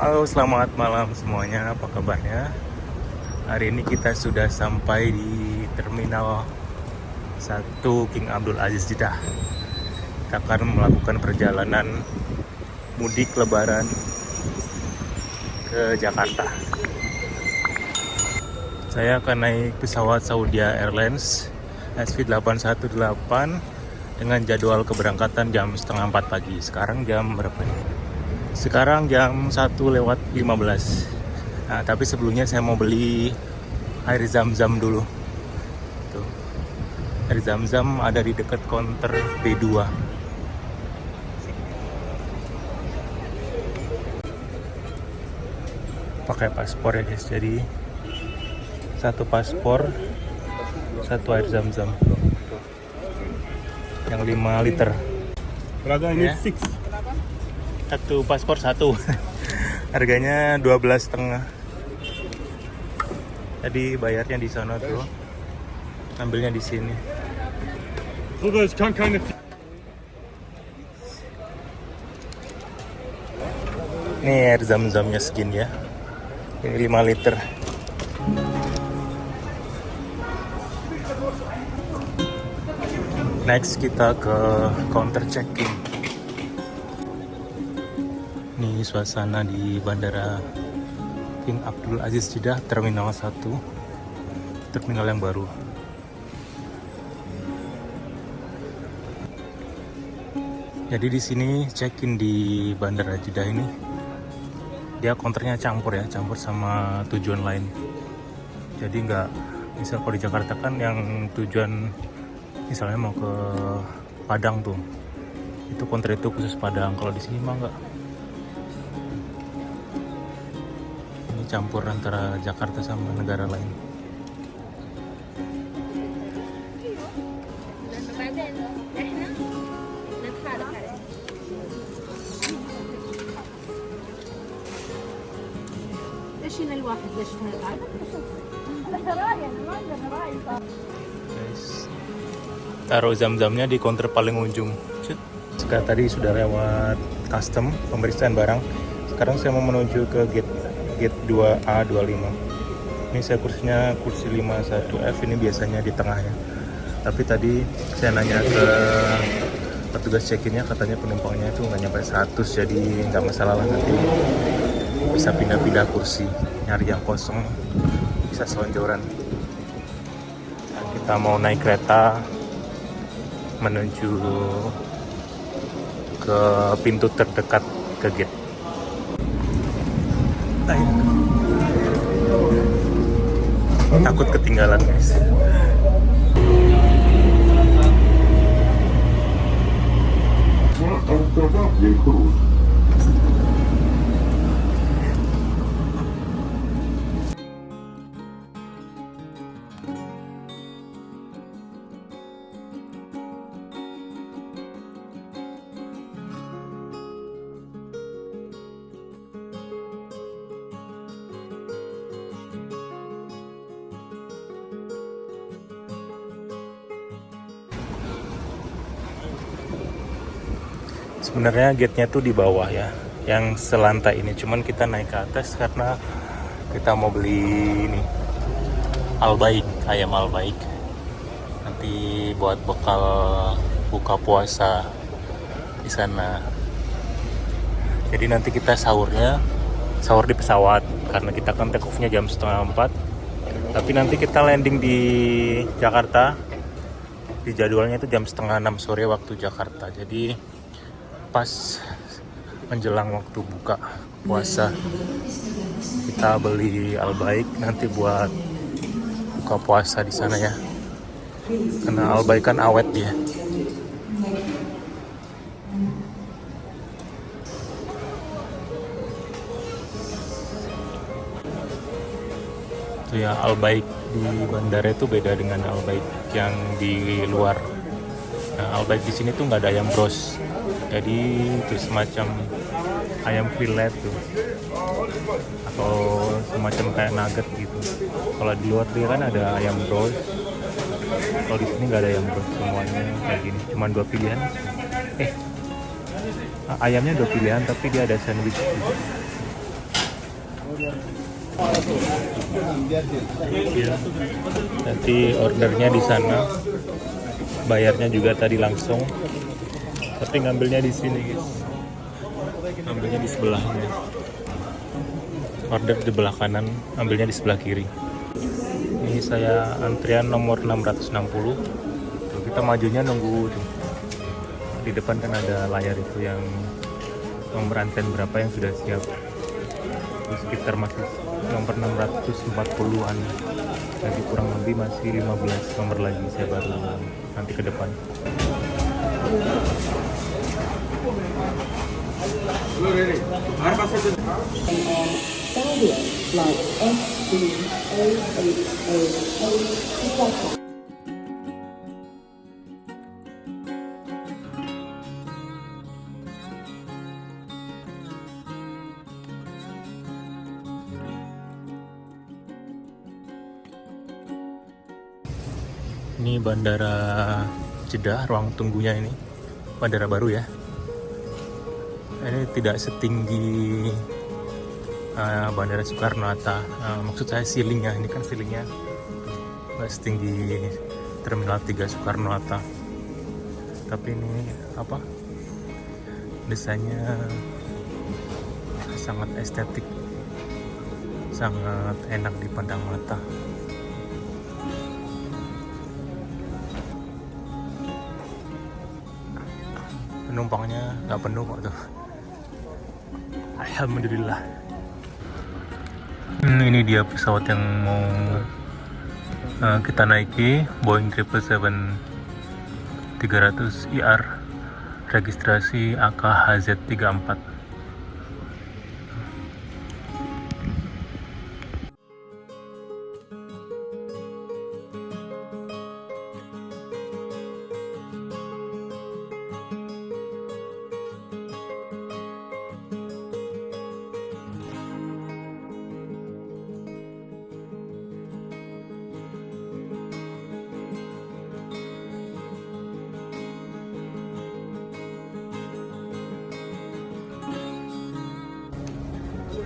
Halo, selamat malam semuanya. Apa kabarnya? Hari ini kita sudah sampai di Terminal 1 King Abdul Aziz Jeddah. Kita akan melakukan perjalanan mudik lebaran ke Jakarta. Saya akan naik pesawat Saudi Airlines SV818 dengan jadwal keberangkatan jam setengah 4 pagi. Sekarang jam berapa nih? Sekarang jam 1:15. Nah, tapi sebelumnya saya mau beli air zam-zam dulu. Tuh. Air zam-zam ada di dekat counter B2. Pakai paspor ya guys. Jadi satu paspor, satu air zam-zam. Yang 5 liter. Brother, I Ya. need 6. Satu paspor satu. Harganya 12,5. Tadi bayarnya di sana tuh. Ambilnya di sini. Brother, ich kann keine. Ini air zam-zamnya segini ya. Ini 5 liter. Next kita ke counter check-in. Ini suasana di Bandara King Abdul Aziz Jeddah Terminal 1. Terminal yang baru. Jadi di sini check-in di Bandara Jeddah ini dia counternya campur ya, campur sama tujuan lain. Jadi nggak, misal kalau di Jakarta kan yang tujuan misalnya mau ke Padang tuh, itu counter itu khusus Padang. Kalau di sini mah nggak. Ini campur antara Jakarta sama negara lain. Guys, taruh zam-zamnya di counter paling ujung. Sekarang tadi sudah lewat custom pemeriksaan barang. Sekarang saya mau menuju ke gate 2A25. Ini saya kursinya kursi 51F, ini biasanya di tengah ya. Tapi tadi saya nanya ke petugas check-innya, katanya penumpangnya itu nggak nyampe 100, jadi nggak masalah lah, nanti bisa pindah-pindah kursi, nyari yang kosong, bisa selonjoran. Nah, kita mau naik kereta menuju ke pintu terdekat ke gate. Takut ketinggalan guys. Sebenarnya gate-nya tuh di bawah ya, yang selantai ini. Cuman kita naik ke atas karena kita mau beli ini albaik, ayam albaik. Nanti buat bekal buka puasa di sana. Jadi nanti kita sahur di pesawat karena kita kan take off-nya jam 3:30. Tapi nanti kita landing di Jakarta. Di jadwalnya itu jam 5:30 sore waktu Jakarta. Jadi pas menjelang waktu buka puasa kita beli albaik nanti buat buka puasa di sana ya, karena albaik kan awet dia. Tuh ya, albaik di bandara itu beda dengan albaik yang di luar. Nah, albaik di sini tuh nggak ada ayam bros. Jadi itu semacam ayam fillet tuh, atau semacam kayak nugget gitu. Kalau di luar dia kan ada ayam bros. Kalau di sini nggak ada ayam bros, semuanya kayak gini. Cuman 2 pilihan. Ayamnya 2 pilihan, tapi dia ada sandwich. Nanti ordernya di sana, bayarnya juga tadi langsung. Tapi ngambilnya di sini, guys. Ngambilnya di sebelahnya. Order di belah kanan, ambilnya di sebelah kiri. Ini saya antrian nomor 660. Tuh, kita majunya nunggu tuh. Di depan kan ada layar itu yang nomor antrian berapa yang sudah siap. Itu sekitar masih nomor 640-an. Jadi kurang lebih masih 15 nomor lagi saya baru nanti ke depan. Ini Bandara Jeddah, ruang tunggunya ini. Bandara baru ya. Ini tidak setinggi Bandara Soekarno-Hatta. Maksud saya ceilingnya, ini kan ceilingnya nggak setinggi Terminal 3 Soekarno-Hatta. Tapi ini apa? Desainnya sangat estetik, sangat enak dipandang mata. Penumpangnya nggak penuh kok tuh. Alhamdulillah. Ini dia pesawat yang mau kita naiki, Boeing 777-300 ER, registrasi AKHZ34.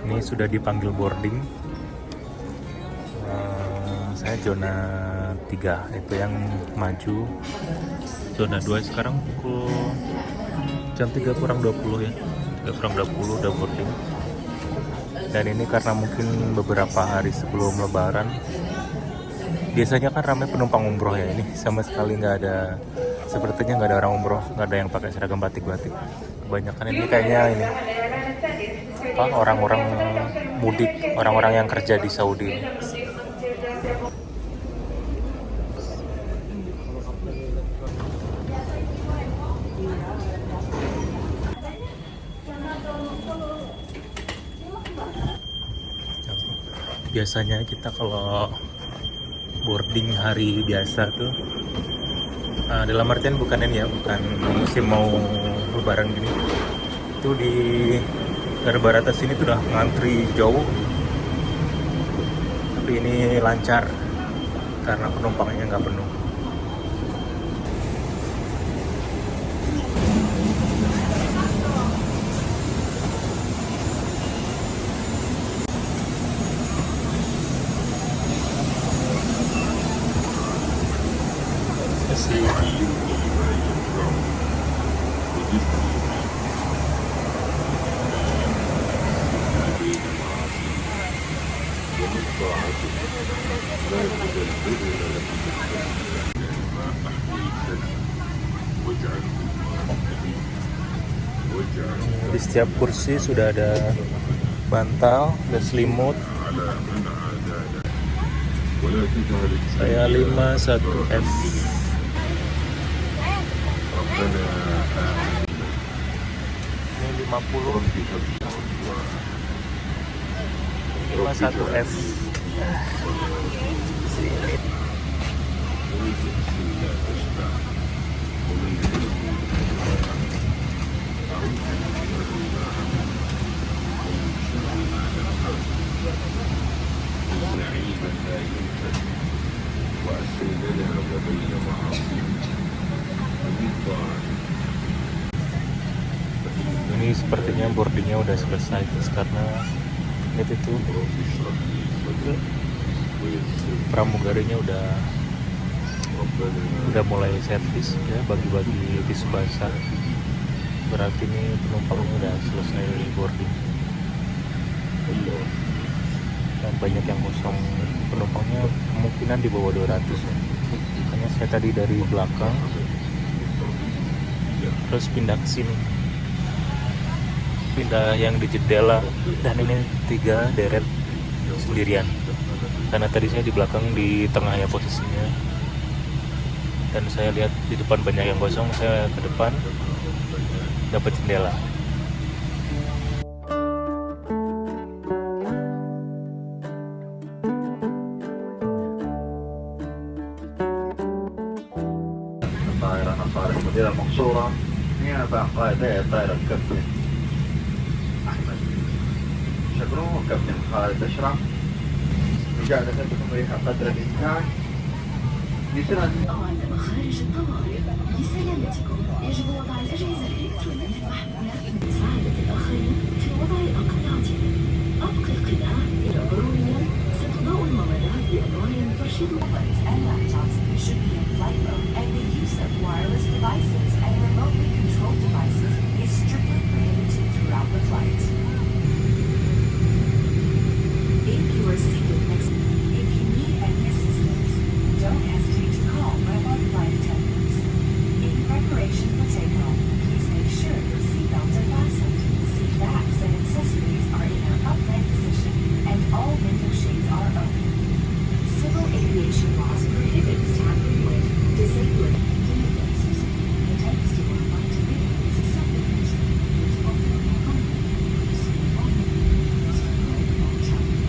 Ini sudah dipanggil boarding. Saya zona 3 itu yang maju. Zona 2 sekarang pukul jam 3 kurang 20 ya. 3 kurang 20 udah boarding. Dan ini karena mungkin beberapa hari sebelum lebaran. Biasanya kan ramai penumpang umroh ya, ini sama sekali nggak ada, sepertinya nggak ada orang umroh, nggak ada yang pakai seragam batik-batik. Kebanyakan ini kayaknya ini orang-orang mudik, orang-orang yang kerja di Saudi ini. Biasanya kita kalau boarding hari biasa tuh, dalam artian bukan ini ya, bukan musim mau lebaran gini, itu di Garuda atas sini tuh udah ngantri jauh. Tapi ini lancar karena penumpangnya nggak penuh. Di setiap kursi sudah ada bantal dan selimut. Saya 51F. Ini 50. 51F. Sini. Ini sepertinya boardingnya udah selesai, karena Lihat itu pramugarinya udah mulai servis ya, bagi-bagi tisu basah. Berarti ini penumpang udah selesai boarding. Dan banyak yang kosong, penumpangnya kemungkinan di bawah 200 ya. Makanya saya tadi dari belakang terus pindah ke sini, pindah yang di jendela, dan ini 3 deret sendirian karena tadi saya di belakang, di tengah ya posisinya, dan saya lihat di depan banyak yang kosong, saya ke depan dapat jendela. الطائرة نصارى المديرة المقصورة نيابة عن قائدي الطائرة الكابتن أحمد شكرو وكابتن خالد أشرف مجاهدة بكم ريحة قدر الإمكان لسنة مخارج الطوارئ لسلامتكم يجب وضع الأجهزة الإلكترونية المحمولة لمساعدة الآخرين في وضع أقنعتهم. أبقي القناع إلى ضروريا. ستضاء الممرات بألوان ترشد mobiles and laptops should be in flight mode, and the use of wireless devices and remotely controlled devices is strictly prohibited throughout the flight. If you are seated next, if you need any assistance, don't hesitate to call mobile flight attendants. In preparation for takeoff, please make sure your seatbelts are fastened, seat backs and accessories are in their upright position, and all window shades are open. Civil aviation laws prohibit tampering with, disabling, vehicles. The text you are about to read is a supplementary. It's often accompanied by travel.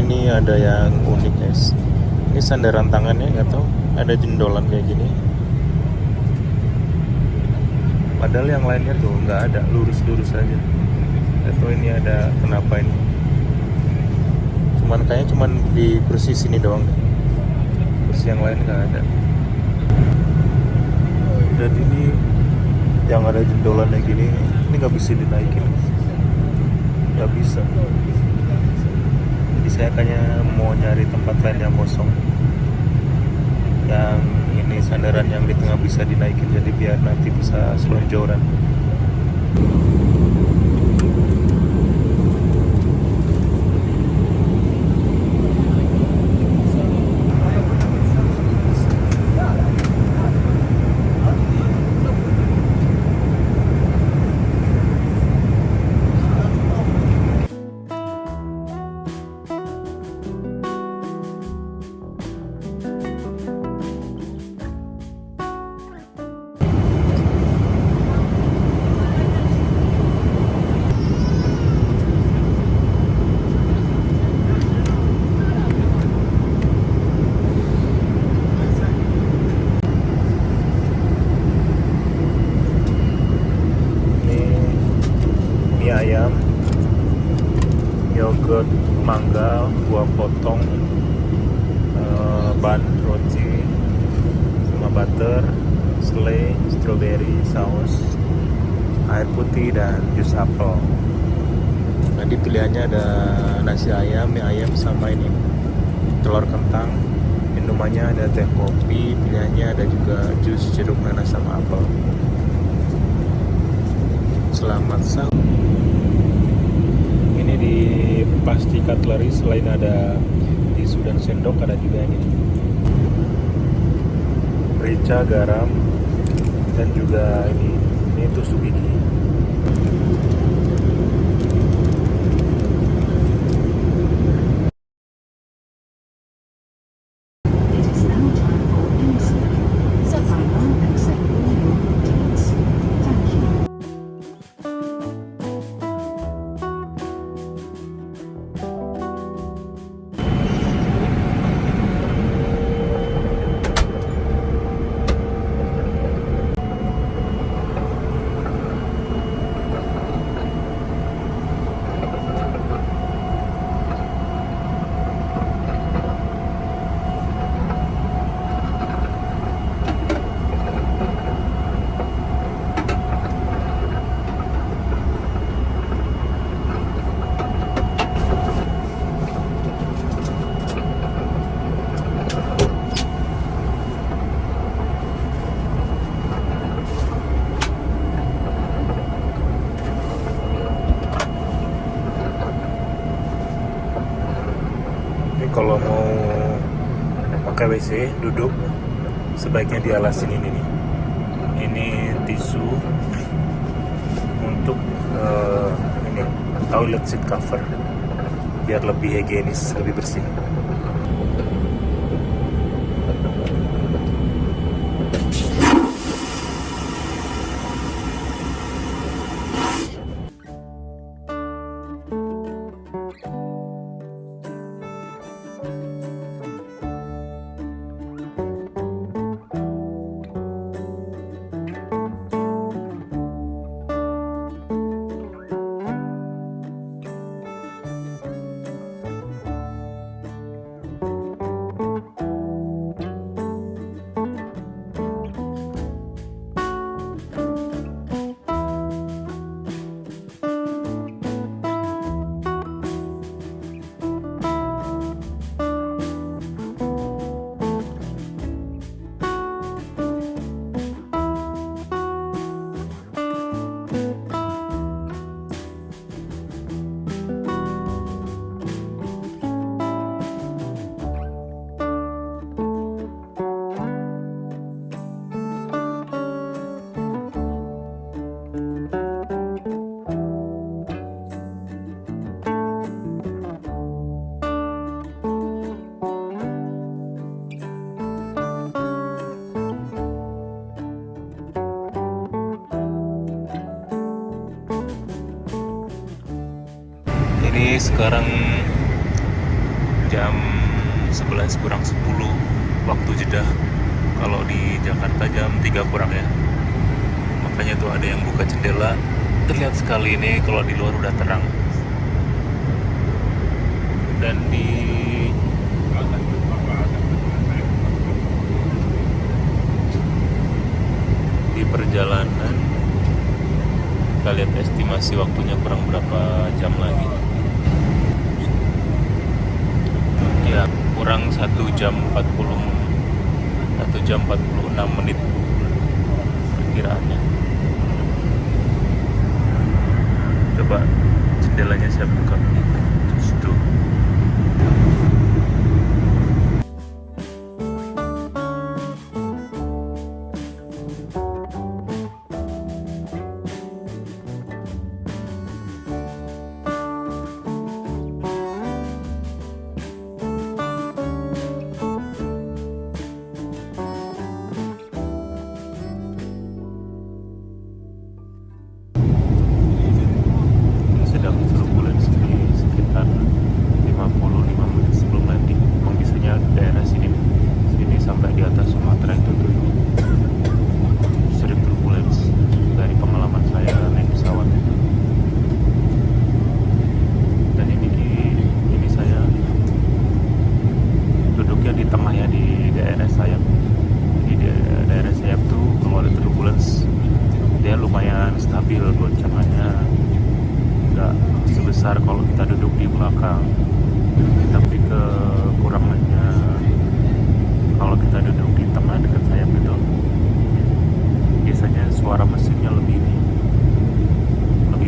Ini ada yang unik guys. Ini sandaran tangannya, nggak tahu ada jendolan kayak gini. Padahal yang lainnya tuh nggak ada, lurus-lurus aja. Nggak tahu ini ada kenapa ini. Kayaknya cuman di kursi sini doang deh. Kursi yang lain nggak ada. Dan ini yang ada jendolan kayak gini, ini nggak bisa dinaikin. Nggak bisa. Jadi saya kayaknya mau nyari tempat lain yang kosong. Yang ini sandaran yang di tengah bisa dinaikin, jadi biar nanti bisa selonjoran. Mie ayam, yogurt mangga, buah potong, bun roti, sama butter, selai, strawberry, saus, air putih, dan jus apel. Tadi pilihannya ada nasi ayam, mie ayam, sama ini telur kentang. Minumannya ada teh kopi, pilihannya ada juga jus jeruk nanas sama apel. Selamat sahur. Ini di Pasti Cutlery, selain ada tisu dan sendok, ada juga ini merica, garam, dan juga ini tusuk gigi. It is now time for exit. Final exit all your tickets. Thank you. Kalau mau pakai WC duduk, sebaiknya di alas ini nih. Ini tisu untuk ini toilet seat cover, biar lebih higienis, lebih bersih. Ini sekarang jam 11 kurang 10 waktu Jeddah. Kalau di Jakarta jam 3 kurang ya. Makanya tuh ada yang buka jendela. Terlihat sekali ini kalau di luar udah terang. Dan di perjalanan kita lihat estimasi waktunya kurang berapa jam lagi. Ya, kurang 1 jam 40 1 jam 46 menit perkiraannya. Coba jendelanya saya buka. Situ. Sedang turbulence di sekitar 55 menit sebelum landing. Memang biasanya daerah sini sampai di atas Sumatera itu tuh sering turbulence dari pengalaman saya naik pesawat itu. Dan ini saya duduknya di tengah ya, di daerah sayap. Di daerah sayap tuh kalau ada turbulence dia lumayan stabil goncangannya, nggak sebesar kalau kita duduk di belakang. Tapi kekurangannya kalau kita duduk di tengah dekat sayap itu biasanya suara mesinnya lebih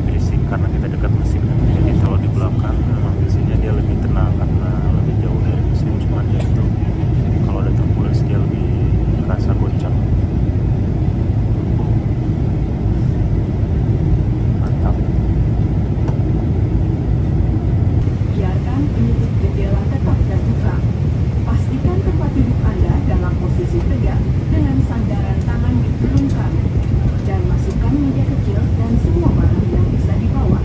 berisik karena kita dekat mesin kan. Jadi kalau di belakang memang biasanya dia lebih tenang karena lebih jauh dari mesin. Cuman ya itu kalau ada turbulence dia lebih terasa goncang. Mantap. Biarkan penutup jendela tetap terbuka. Pastikan tempat duduk Anda dalam posisi tegak dengan sandaran tangan diturunkan. Dan masukkan meja kecil dan semua barang yang bisa dibawa.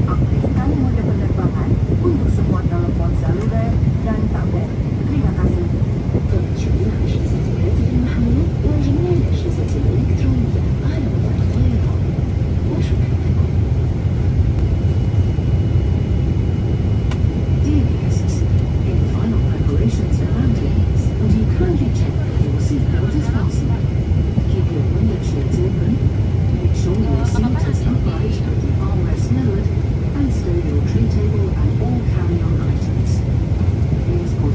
Aktifkan mode penerbangan untuk semua telepon seluler dan tablet. Terima kasih. تشغيل أجهزة الهاتف المحمول وجميع الأجهزة الإلكترونية على مدار الطيران. وشكرا لكم. Dear guests, in final preparations for landing, would you kindly check that your seatbelt is fastened? Keep your window shades open. Make sure your seat is upright, the armrest lowered, and stow your tray table and all carry-on items. Please put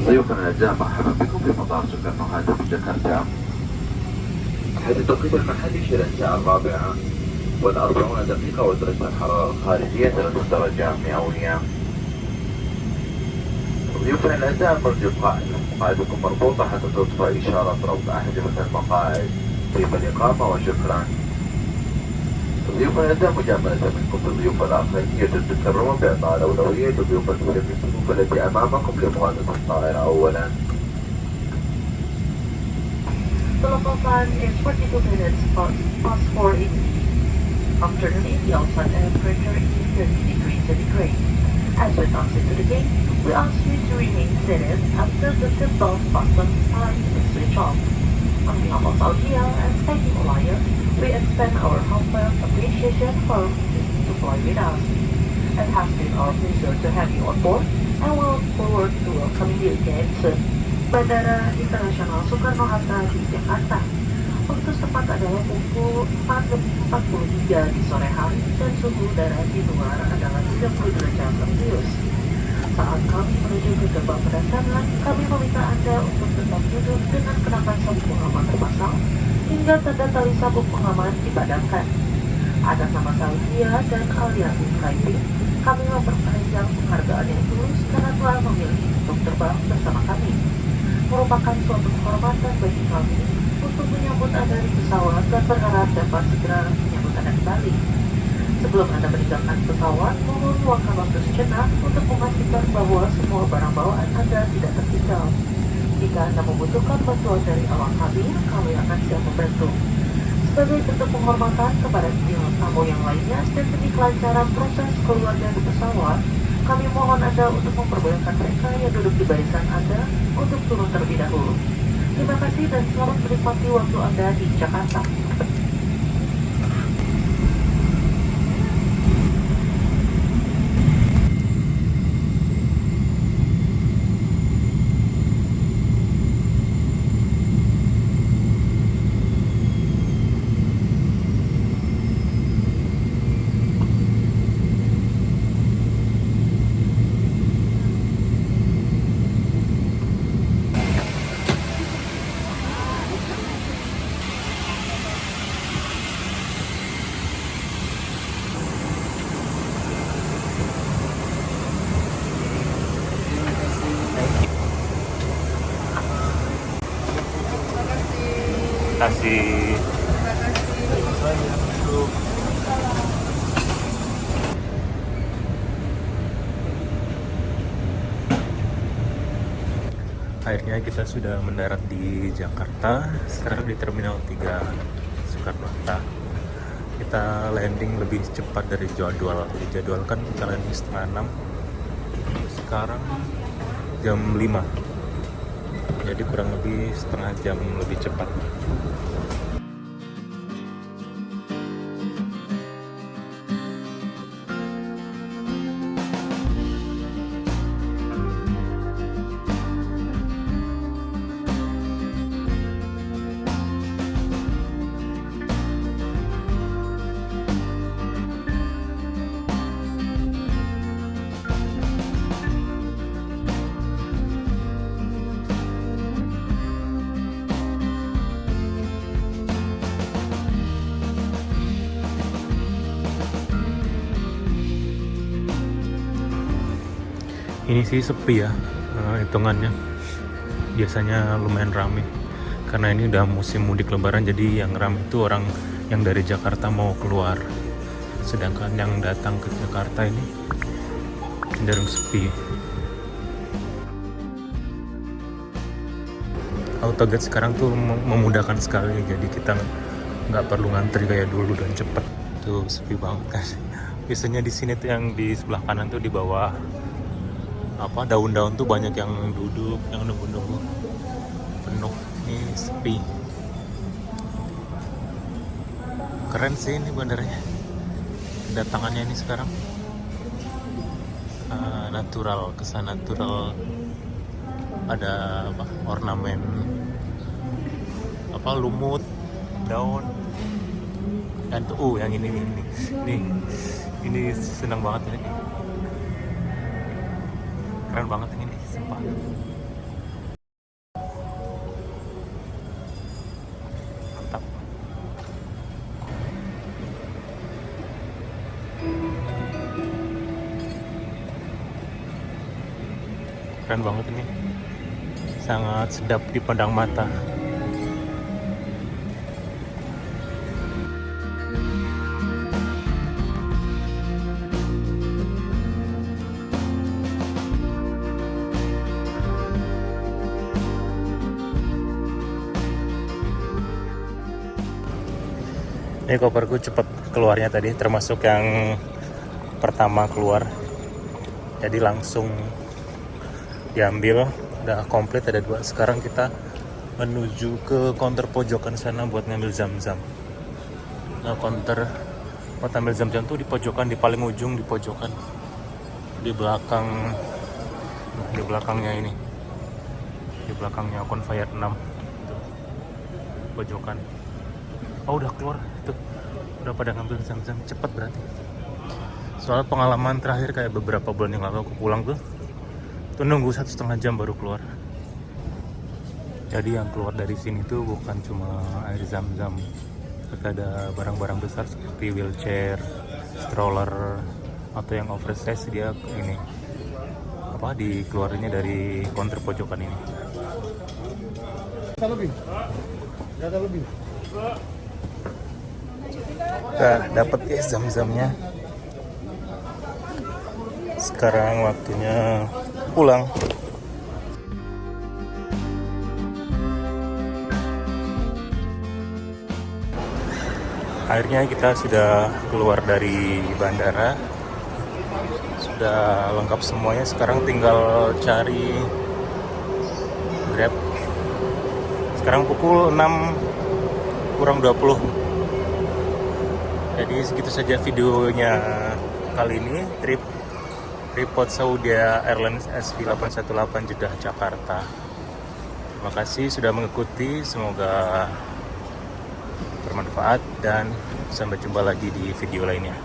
ضيوفنا الأعزاء مرحبا بكم في مطار سوكرنو هذا في جاكرتا. حيث التوقيت المحلي شرع الساعة 4:40 ودرجة الحرارة الخارجية 3 درجات مئوية. ضيوفنا الأعزاء نرجو مقاعدكم مربوطة حتى تطفى إشارة ربط أحجمة المقاعد. طيب الإقامة وشكرا. ضيوف الأعزاء مجاملة منكم للضيوف الآخرين يجب تكرمهم بإعطاء الأولوية لضيوف الدولة في الصفوف التي أمامكم لمغادرة الطائرة أولا. The local time is 42 minutes past 4 evening. Afternoon, the outside temperature is 30 degrees centigrade. As we pass into the gate, we ask you to remain seated until the seatbelt fasten sign is switched off. On behalf of Saudia and Taking Alliance, we extend our heartfelt appreciation for choosing to fly with us. It has been our pleasure to have you on board and we look forward to welcoming you again soon. Bandara Internasional Soekarno-Hatta di Jakarta. Waktu setempat adalah pukul 4:43 di sore hari dan suhu udara di luar adalah 30 derajat Celcius. Saat kami menuju ke gerbang kedatangan, kami meminta Anda untuk tetap duduk dengan kenakan sabuk pengaman terpasang hingga tanda tali sabuk pengaman dipadamkan. Atas nama Saudia dan Aliansi Skyteam, kami memperpanjang penghargaan yang tulus karena telah memilih untuk terbang bersama kami. Merupakan suatu kehormatan bagi kami untuk menyambut Anda di pesawat dan berharap dapat segera menyambut Anda kembali. Sebelum Anda meninggalkan pesawat, mohon luangkan waktu sejenak untuk memastikan bahwa semua barang bawaan Anda tidak tertinggal. Jika Anda membutuhkan bantuan dari awak kabin, kami akan siap membantu. Sebagai bentuk penghormatan kepada bintang tamu yang lainnya dan demi kelancaran proses keluar dari pesawat, kami mohon Anda untuk memperbolehkan mereka yang duduk di barisan Anda untuk turun terlebih dahulu. Terima kasih dan selamat menikmati waktu Anda di Jakarta. Kasih. Akhirnya kita sudah mendarat di Jakarta, sekarang di Terminal 3 Soekarno-Hatta. Kita landing lebih cepat dari jadwal. Dijadwalkan kita landing setengah 6. Sekarang jam 5. Jadi kurang lebih setengah jam lebih cepat. Ini sih sepi ya, hitungannya. Biasanya lumayan rame karena ini udah musim mudik lebaran, jadi yang rame itu orang yang dari Jakarta mau keluar, sedangkan yang datang ke Jakarta ini cenderung sepi. Autogate sekarang tuh memudahkan sekali, jadi kita nggak perlu ngantri kayak dulu dan cepet. Tuh sepi banget kan. Biasanya di sini tuh yang di sebelah kanan tuh di bawah daun-daun tuh banyak yang duduk, yang nunggu-nunggu penuh. Ini sepi. Keren sih ini bandaranya. Kedatangannya ini sekarang natural, kesan natural. Ada ornamen lumut, daun, dan tuh yang ini senang banget ini. Keren banget ini, sumpah. Mantap. Keren banget ini. Sangat sedap dipandang mata. Ini koperku cepet keluarnya tadi, termasuk yang pertama keluar. Jadi langsung diambil, udah komplit, ada 2. Sekarang kita menuju ke counter pojokan sana buat ngambil zam-zam. Nah, counter buat ambil zam-zam tuh di pojokan, di paling ujung di pojokan. di belakangnya ini, di belakangnya Convair 6 tuh, pojokan. Oh udah keluar tuh, udah pada ngambil zam-zam, cepet berarti. Soal pengalaman terakhir kayak beberapa bulan yang lalu aku pulang tuh nunggu 1,5 jam baru keluar. Jadi yang keluar dari sini tuh bukan cuma air zam-zam, tapi ada barang-barang besar seperti wheelchair, stroller, atau yang oversize dia ini apa dikeluarinnya dari counter pojokan ini. Udah dapet ya zam-zamnya. Sekarang waktunya pulang. Akhirnya kita sudah keluar dari bandara. Sudah lengkap semuanya. Sekarang tinggal cari Grab. Sekarang pukul 6:20. Jadi segitu saja videonya kali ini. Tripod Saudi Airlines SV818 Jeddah Jakarta. Terima kasih sudah mengikuti. Semoga bermanfaat dan sampai jumpa lagi di video lainnya.